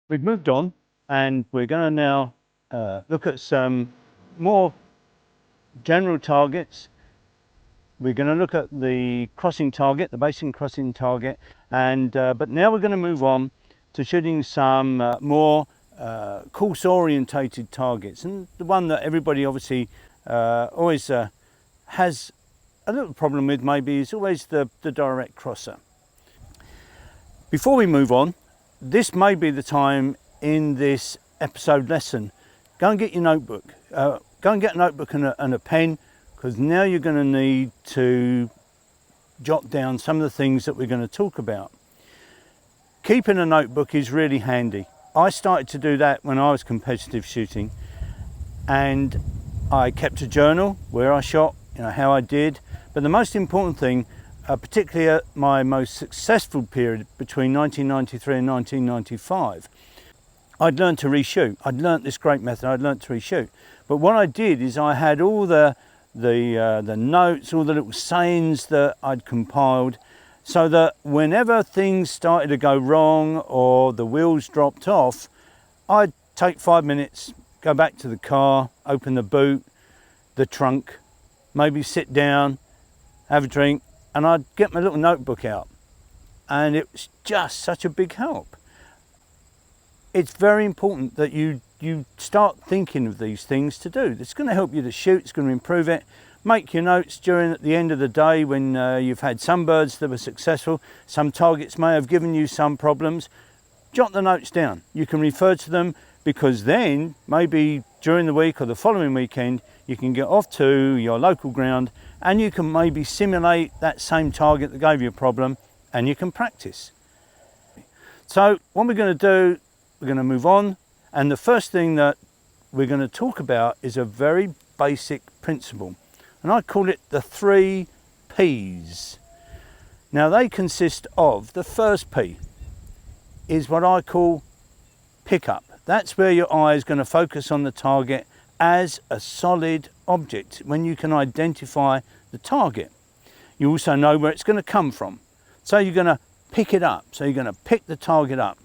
We've moved on and we're going to now look at some more general targets. We're going to look at the crossing target, the basin crossing target, and but now we're going to move on to shooting some more course orientated targets. And the one that everybody obviously always has a little problem with maybe is always the direct crosser. Before we move on, this may be the time in this episode lesson, go and get your notebook. Go and get a notebook and a pen, because now you're going to need to jot down some of the things that we're going to talk about. Keeping a notebook is really handy. I started to do that when I was competitive shooting, and I kept a journal where I shot, how I did. But the most important thing, particularly at my most successful period between 1993 and 1995, I'd learned to reshoot. I'd learned this great method. I'd learned to reshoot. But what I did is I had all the notes, all the little sayings that I'd compiled, so that whenever things started to go wrong or the wheels dropped off, I'd take 5 minutes, go back to the car, open the boot, the trunk, maybe sit down, have a drink, and I'd get my little notebook out. And it was just such a big help. It's very important that you start thinking of these things to do. It's going to help you to shoot, it's going to improve it. Make your notes at the end of the day when you've had some birds that were successful, some targets may have given you some problems. Jot the notes down. You can refer to them, because then maybe during the week or the following weekend you can get off to your local ground and you can maybe simulate that same target that gave you a problem, and you can practice. So what we're going to do, we're going to move on, and the first thing that we're going to talk about is a very basic principle, and I call it the 3 P's. Now they consist of, the first P is what I call pick up. That's where your eye is going to focus on the target as a solid object, when you can identify the target. You also know where it's going to come from, so you're going to pick it up, so you're going to pick the target up.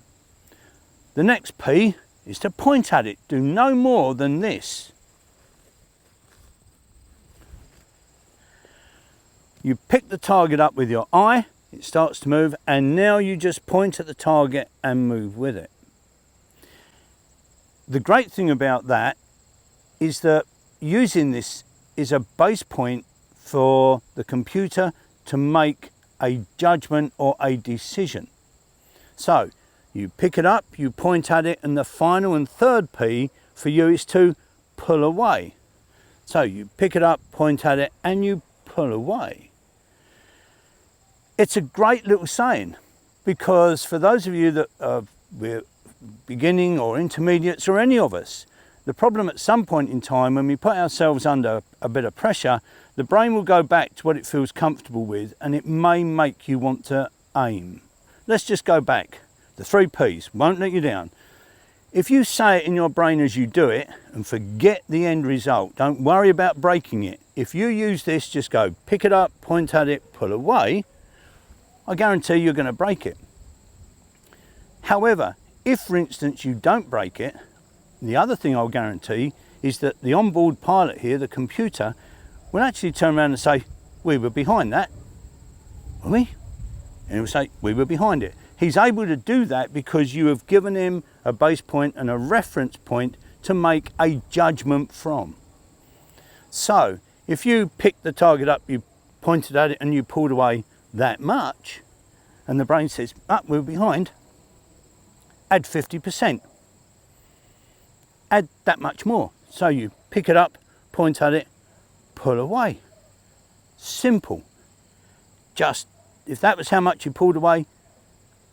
The next P is to point at it. Do no more than this. You pick the target up with your eye, it starts to move, and now you just point at the target and move with it. The great thing about that is that using this is a base point for the computer to make a judgment or a decision. So you pick it up, you point at it, and the final and third P for you is to pull away. So you pick it up, point at it, and you pull away. It's a great little saying, because for those of you that we're beginning or intermediates, or any of us, the problem at some point in time when we put ourselves under a bit of pressure, the brain will go back to what it feels comfortable with, and it may make you want to aim. Let's just go back. The 3 P's won't let you down. If you say it in your brain as you do it and forget the end result, don't worry about breaking it. If you use this, just go pick it up, point at it, pull away, I guarantee you're going to break it. However, if for instance you don't break it, the other thing I'll guarantee is that the onboard pilot here, the computer, will actually turn around and say, we were behind that, were we? And he'll say, we were behind it. He's able to do that because you have given him a base point and a reference point to make a judgment from. So if you picked the target up, you pointed at it and you pulled away that much, and the brain says, we're behind, add 50%. Add that much more. So you pick it up, point at it, pull away. Simple. Just, if that was how much you pulled away,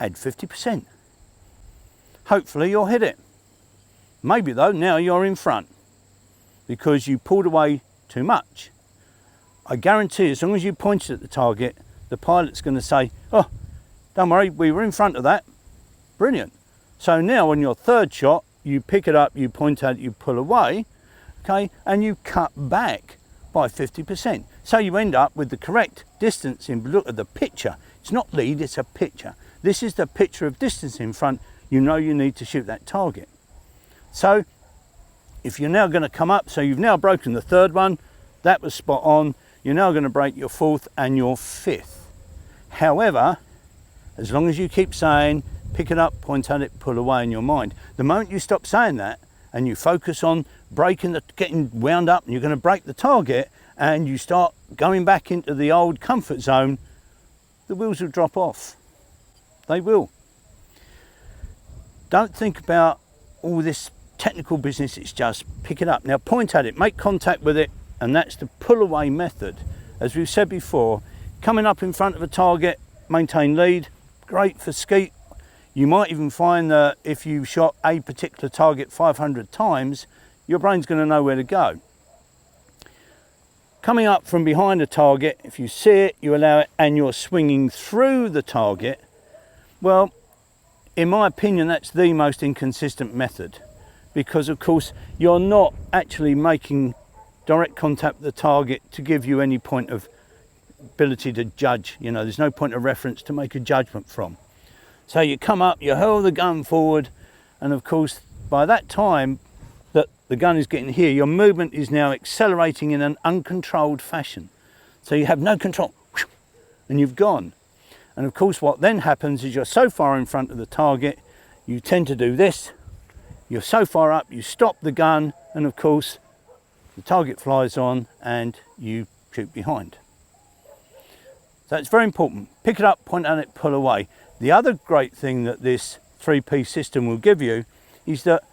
add 50%. Hopefully you'll hit it. Maybe though, now you're in front because you pulled away too much. I guarantee as long as you pointed at the target, the pilot's going to say, oh, don't worry, we were in front of that. Brilliant. So now on your third shot, you pick it up, you point at it, you pull away, okay, and you cut back by 50%. So you end up with the correct distance in, look at the picture. It's not lead, it's a picture. This is the picture of distance in front. you know you need to shoot that target. So if you're now going to come up, so you've now broken the third one, that was spot on, you're now going to break your fourth and your fifth. However, as long as you keep saying, pick it up, point at it, pull away in your mind, the moment you stop saying that and you focus on getting wound up and you're going to break the target and you start going back into the old comfort zone, the wheels will drop off. They will. Don't think about all this technical business, it's just pick it up. Now point at it, make contact with it, and that's the pull away method. As we've said before, coming up in front of a target, maintain lead, great for skeet. You might even find that if you shot a particular target 500 times, your brain's going to know where to go. Coming up from behind a target, if you see it, you allow it, and you're swinging through the target, well, in my opinion, that's the most inconsistent method, because of course you're not actually making direct contact with the target to give you any point of ability to judge. You know, there's no point of reference to make a judgment from. So you come up, you hurl the gun forward, and of course by that time that the gun is getting here, your movement is now accelerating in an uncontrolled fashion. So you have no control, and you've gone. And of course what then happens is you're so far in front of the target, you tend to do this, you're so far up, you stop the gun, and of course the target flies on and you shoot behind. So it's very important. Pick it up, point at it, pull away. The other great thing that this 3P system will give you is that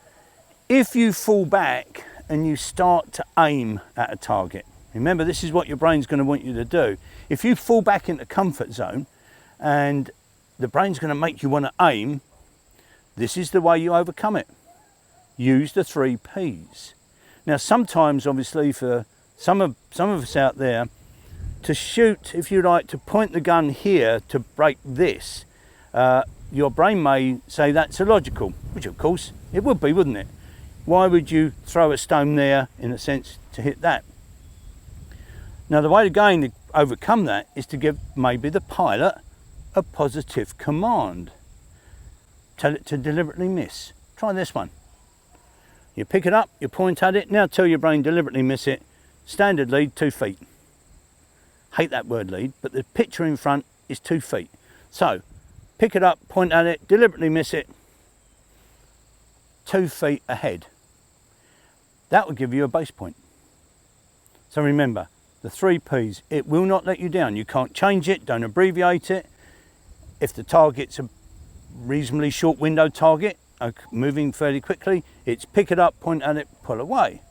if you fall back and you start to aim at a target, remember this is what your brain's going to want you to do. If you fall back into comfort zone and the brain's going to make you want to aim, this is the way you overcome it. Use the 3Ps. Now sometimes, obviously, for some of us out there, to shoot, if you like, to point the gun here to break this, your brain may say that's illogical, which of course it would be, wouldn't it? Why would you throw a stone there, in a sense, to hit that? Now the way to overcome that is to give maybe the pilot a positive command. Tell it to deliberately miss. Try this one. You pick it up, you point at it, now tell your brain deliberately miss it. Standard lead, 2 feet. Hate that word lead, but the picture in front is 2 feet. So, pick it up, point at it, deliberately miss it, 2 feet ahead. That will give you a base point. So remember, the 3Ps, it will not let you down. You can't change it, don't abbreviate it. If the target's a reasonably short window target, moving fairly quickly, it's pick it up, point at it, pull away.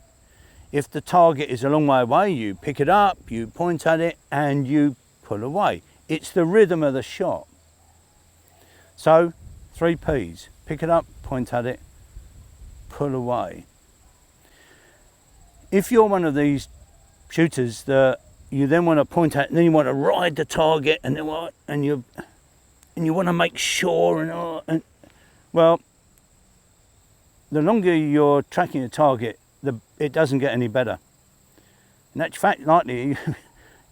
If the target is a long way away, you pick it up, you point at it, and you pull away. It's the rhythm of the shot. So, 3Ps, pick it up, point at it, pull away. If you're one of these shooters that you then want to point at, and then you want to ride the target, and you want to make sure, and well, the longer you're tracking a target, it doesn't get any better. In actual fact, likely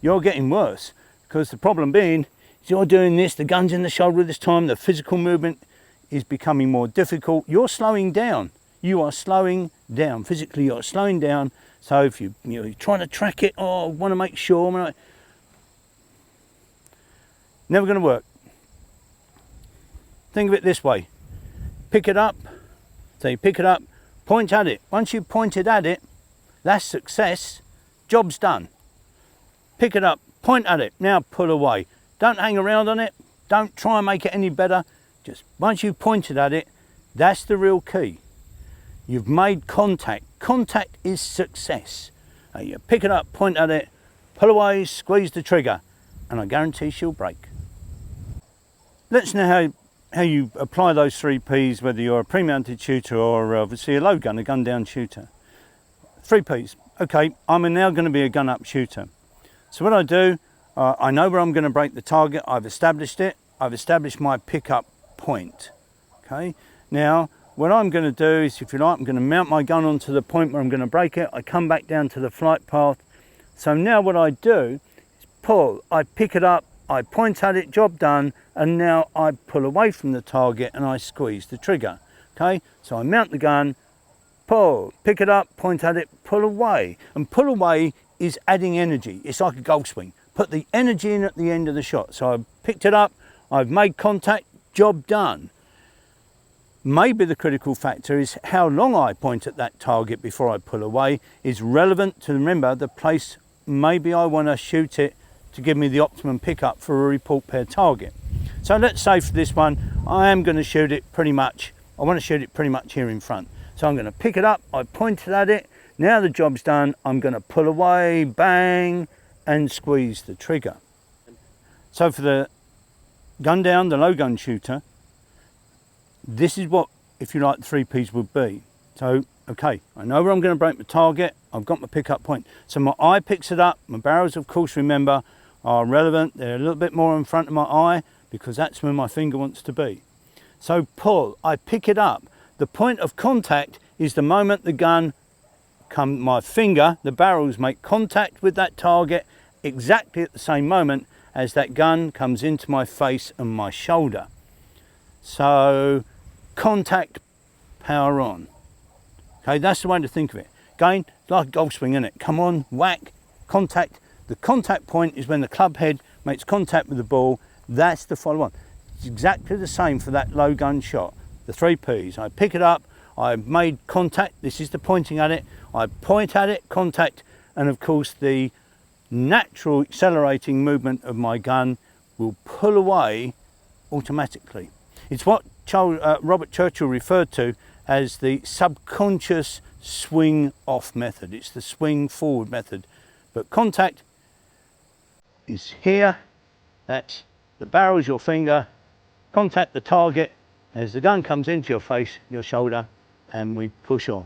you're getting worse, because the problem being is you're doing this, the gun's in the shoulder this time, the physical movement is becoming more difficult. You're slowing down. You are slowing down. Physically, you're slowing down. So if you're trying to track it, I want to make sure, never going to work. Think of it this way. Pick it up. So you pick it up, point at it. Once you've pointed at it, that's success. Job's done. Pick it up, point at it. Now pull away. Don't hang around on it. Don't try and make it any better. Just once you've pointed at it, that's the real key. You've made contact. Contact is success. You pick it up, point at it, pull away, squeeze the trigger, and I guarantee she'll break. Let's know how you apply those 3Ps, whether you're a pre-mounted shooter or obviously a low gun, a gun down shooter. 3Ps. Okay, I'm now going to be a gun up shooter. So what I do, I know where I'm going to break the target. I've established it. I've established my pickup point. Okay. Now, what I'm going to do is, if you like, I'm going to mount my gun onto the point where I'm going to break it. I come back down to the flight path. So now what I do is pull. I pick it up. I point at it, job done, and now I pull away from the target and I squeeze the trigger. Okay, so I mount the gun, pull, pick it up, point at it, pull away. And pull away is adding energy. It's like a golf swing. Put the energy in at the end of the shot. So I picked it up, I've made contact, job done. Maybe the critical factor is how long I point at that target before I pull away is relevant to, remember, the place maybe I want to shoot it to give me the optimum pickup for a report pair target. So let's say for this one, I am going to shoot it pretty much, I want to shoot it pretty much here in front. So I'm going to pick it up, I pointed at it, now the job's done, I'm going to pull away, bang, and squeeze the trigger. So for the gun down, the low gun shooter, this is what, if you like, the 3 Ps would be. So, okay, I know where I'm going to break my target, I've got my pickup point. So my eye picks it up, my barrels, of course, remember, are relevant. They're a little bit more in front of my eye because that's where my finger wants to be. So pull, I pick it up. The point of contact is the moment the gun my finger, the barrels make contact with that target exactly at the same moment as that gun comes into my face and my shoulder. So contact, power on. Okay, that's the way to think of it. Again, like a golf swing, isn't it? Come on, whack, contact. The contact point is when the club head makes contact with the ball. That's the follow on. It's exactly the same for that low gun shot. The 3 Ps. I pick it up, I've made contact. This is the pointing at it. I point at it, contact, and of course the natural accelerating movement of my gun will pull away automatically. It's what Robert Churchill referred to as the subconscious swing off method. It's the swing forward method. But contact is here. That's the barrel's your finger. Contact the target as the gun comes into your face, your shoulder, and we push on.